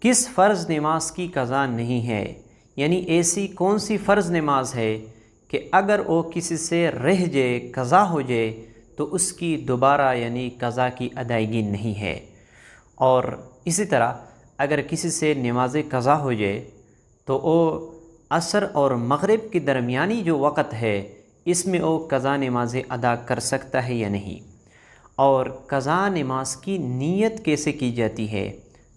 کس فرض نماز کی قضا نہیں ہے، یعنی ایسی کون سی فرض نماز ہے کہ اگر وہ کسی سے رہ جائے، قضا ہو جائے، تو اس کی دوبارہ یعنی قضا کی ادائیگی نہیں ہے۔ اور اسی طرح اگر کسی سے نماز قضا ہو جائے تو وہ عصر اور مغرب کے درمیانی جو وقت ہے اس میں وہ قضا نماز ادا کر سکتا ہے یا نہیں، اور قضا نماز کی نیت کیسے کی جاتی ہے۔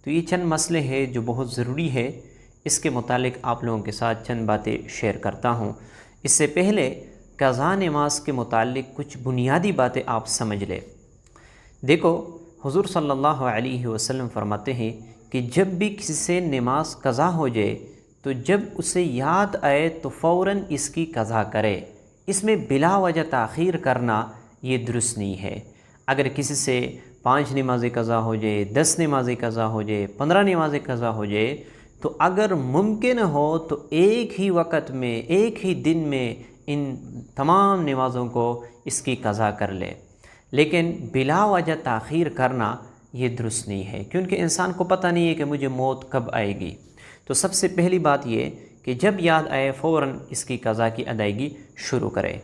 تو یہ چند مسئلے ہیں جو بہت ضروری ہے، اس کے متعلق آپ لوگوں کے ساتھ چند باتیں شیئر کرتا ہوں۔ اس سے پہلے قضا نماز کے متعلق کچھ بنیادی باتیں آپ سمجھ لیں۔ دیکھو، حضور صلی اللہ علیہ وسلم فرماتے ہیں کہ جب بھی کسی سے نماز قضا ہو جائے تو جب اسے یاد آئے تو فوراً اس کی قضا کرے، اس میں بلا وجہ تاخیر کرنا یہ درست نہیں ہے۔ اگر کسی سے 5 نمازیں قضا ہو جائے، 10 نمازیں قضا ہو جائے، 15 نمازیں قضا ہو جائے، تو اگر ممکن ہو تو ایک ہی وقت میں، ایک ہی دن میں ان تمام نمازوں کو اس کی قضا کر لے، لیکن بلا وجہ تاخیر کرنا یہ درست نہیں ہے، کیونکہ انسان کو پتہ نہیں ہے کہ مجھے موت کب آئے گی۔ تو سب سے پہلی بات یہ کہ جب یاد آئے فوراً اس کی قضا کی ادائیگی شروع کرے۔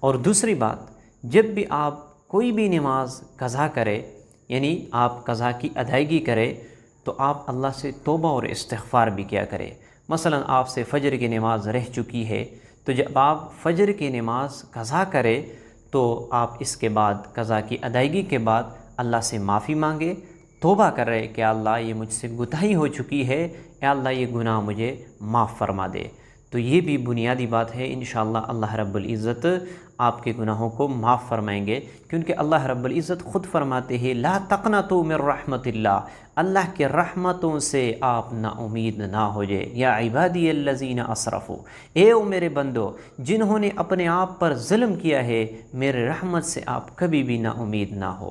اور دوسری بات، جب بھی آپ کوئی بھی نماز قضا کرے، یعنی آپ قضا کی ادائیگی کرے، تو آپ اللہ سے توبہ اور استغفار بھی کیا کرے۔ مثلا آپ سے فجر کی نماز رہ چکی ہے، تو جب آپ فجر کی نماز قضا کرے تو آپ اس کے بعد قضا کی ادائیگی کے بعد اللہ سے معافی مانگے، توبہ کر رہے کہ اللہ یہ مجھ سے کوتاہی ہو چکی ہے، اے اللہ یہ گناہ مجھے معاف فرما دے۔ تو یہ بھی بنیادی بات ہے، انشاءاللہ اللہ رب العزت آپ کے گناہوں کو معاف فرمائیں گے، کیونکہ اللہ رب العزت خود فرماتے ہیں لا تقنطوا من رحمت اللہ، اللہ کے رحمتوں سے آپ نا امید نہ ہو جائے۔ یا عبادی الذین اسرفوا، اے او میرے بندو جنہوں نے اپنے آپ پر ظلم کیا ہے، میرے رحمت سے آپ کبھی بھی نا امید نہ ہو۔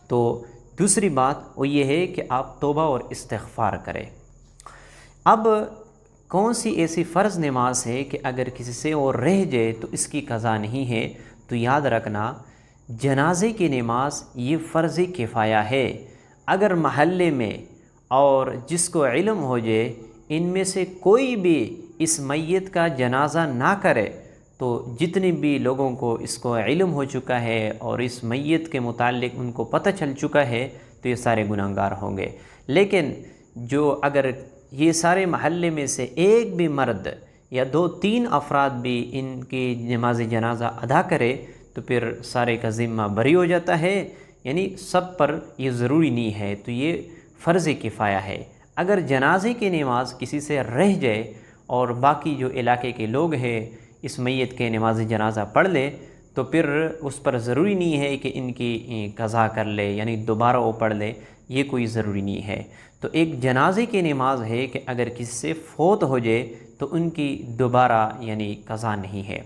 تو دوسری بات وہ یہ ہے کہ آپ توبہ اور استغفار کریں۔ اب کون سی ایسی فرض نماز ہے کہ اگر کسی سے وہ رہ جائے تو اس کی قضا نہیں ہے؟ تو یاد رکھنا، جنازے کی نماز یہ فرض کفایہ ہے۔ اگر محلے میں اور جس کو علم ہو جائے ان میں سے کوئی بھی اس میت کا جنازہ نہ کرے، تو جتنے بھی لوگوں کو اس کو علم ہو چکا ہے اور اس میت کے متعلق ان کو پتہ چل چکا ہے تو یہ سارے گناہگار ہوں گے۔ لیکن جو اگر یہ سارے محلے میں سے ایک بھی مرد یا 2-3 افراد بھی ان کی نماز جنازہ ادا کرے تو پھر سارے کا ذمہ بری ہو جاتا ہے، یعنی سب پر یہ ضروری نہیں ہے، تو یہ فرض کفایہ ہے۔ اگر جنازے کی نماز کسی سے رہ جائے اور باقی جو علاقے کے لوگ ہیں اس میت کے نماز جنازہ پڑھ لے تو پھر اس پر ضروری نہیں ہے کہ ان کی قضا کر لے، یعنی دوبارہ وہ پڑھ لے، یہ کوئی ضروری نہیں ہے۔ تو ایک جنازے کی نماز ہے کہ اگر کسی سے فوت ہو جائے تو ان کی دوبارہ یعنی قضا نہیں ہے۔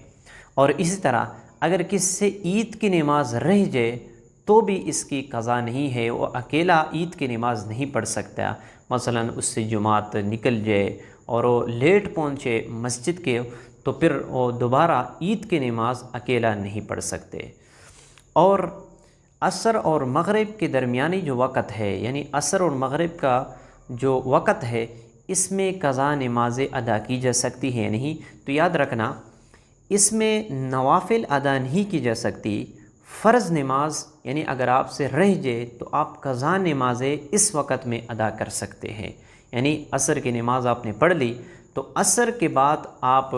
اور اسی طرح اگر کسی سے عید کی نماز رہ جائے تو بھی اس کی قضا نہیں ہے، وہ اکیلا عید کی نماز نہیں پڑھ سکتا۔ مثلا اس سے جماعت نکل جائے اور وہ لیٹ پہنچے مسجد کے، تو پھر وہ دوبارہ عید کی نماز اکیلا نہیں پڑھ سکتے۔ اور عصر اور مغرب کے درمیانی جو وقت ہے، یعنی عصر اور مغرب کا جو وقت ہے، اس میں قضا نمازیں ادا کی جا سکتی ہے یا نہیں؟ تو یاد رکھنا، اس میں نوافل ادا نہیں کی جا سکتی۔ فرض نماز یعنی اگر آپ سے رہ جائے تو آپ قضا نمازیں اس وقت میں ادا کر سکتے ہیں، یعنی عصر کی نماز آپ نے پڑھ لی تو عصر کے بعد آپ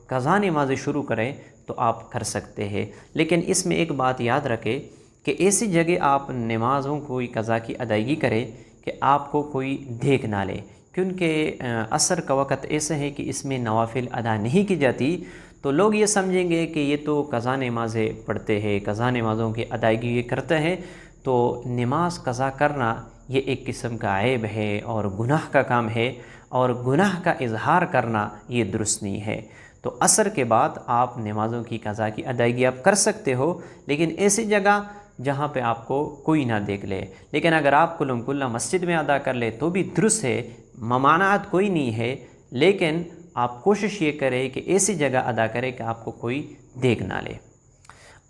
قضا نمازیں شروع کریں تو آپ کر سکتے ہیں۔ لیکن اس میں ایک بات یاد رکھیں کہ ایسی جگہ آپ نمازوں کو قضا کی ادائیگی کریں کہ آپ کو کوئی دیکھ نہ لے، کیونکہ عصر کا وقت ایسا ہے کہ اس میں نوافل ادا نہیں کی جاتی، تو لوگ یہ سمجھیں گے کہ یہ تو قضا نمازیں پڑھتے ہیں، قضا نمازوں کی ادائیگی یہ کرتا ہے، تو نماز قضا کرنا یہ ایک قسم کا عیب ہے اور گناہ کا کام ہے، اور گناہ کا اظہار کرنا یہ درست نہیں ہے۔ تو عصر کے بعد آپ نمازوں کی قضا کی ادائیگی آپ کر سکتے ہو، لیکن ایسی جگہ جہاں پہ آپ کو کوئی نہ دیکھ لے۔ لیکن اگر آپ کلم کلا مسجد میں ادا کر لے تو بھی درست ہے، ممانعت کوئی نہیں ہے، لیکن آپ کوشش یہ کریں کہ ایسی جگہ ادا کریں کہ آپ کو کوئی دیکھ نہ لے۔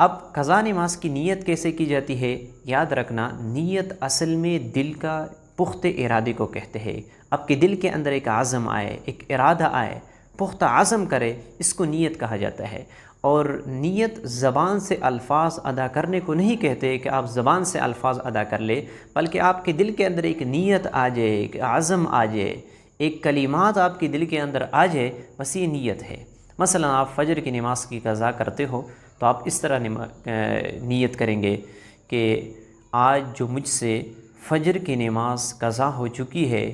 اب قضا نماز کی نیت کیسے کی جاتی ہے؟ یاد رکھنا، نیت اصل میں دل کا پختہ ارادے کو کہتے ہیں۔ آپ کے دل کے اندر ایک عزم آئے، ایک ارادہ آئے، پختہ عزم کرے، اس کو نیت کہا جاتا ہے۔ اور نیت زبان سے الفاظ ادا کرنے کو نہیں کہتے کہ آپ زبان سے الفاظ ادا کر لے، بلکہ آپ کے دل کے اندر ایک نیت آ جائے، ایک عزم آ جائے، ایک کلمات آپ کے دل کے اندر آ جائے، بس یہ نیت ہے۔ مثلا آپ فجر کی نماز کی قضا کرتے ہو تو آپ اس طرح نیت کریں گے کہ آج جو مجھ سے فجر کی نماز قضا ہو چکی ہے،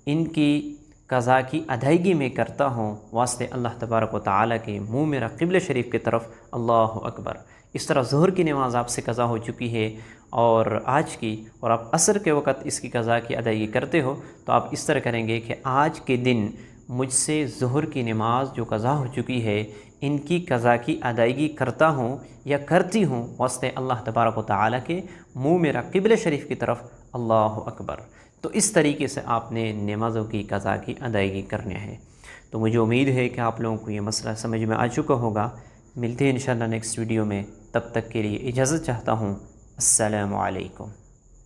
ان کی قضا کی ادائیگی میں کرتا ہوں واسطے اللہ تبارک و تعالیٰ کے، منہ میرا قبلہ شریف کی طرف، اللہ اکبر۔ اس طرح ظہر کی نماز آپ سے قضا ہو چکی ہے اور آج کی، اور آپ عصر کے وقت اس کی قضا کی ادائیگی کرتے ہو، تو آپ اس طرح کریں گے کہ آج کے دن مجھ سے ظہر کی نماز جو قضا ہو چکی ہے، ان کی قضا کی ادائیگی کرتا ہوں یا کرتی ہوں واسطے اللہ تبارک و تعالیٰ کے، منہ میرا قبلہ شریف کی طرف، اللہ اکبر۔ تو اس طریقے سے آپ نے نمازوں کی قضا کی ادائیگی کرنے ہیں۔ تو مجھے امید ہے کہ آپ لوگوں کو یہ مسئلہ سمجھ میں آ چکا ہوگا۔ ملتے ہیں انشاءاللہ نیکسٹ ویڈیو میں، تب تک کے لیے اجازت چاہتا ہوں۔ السلام علیکم۔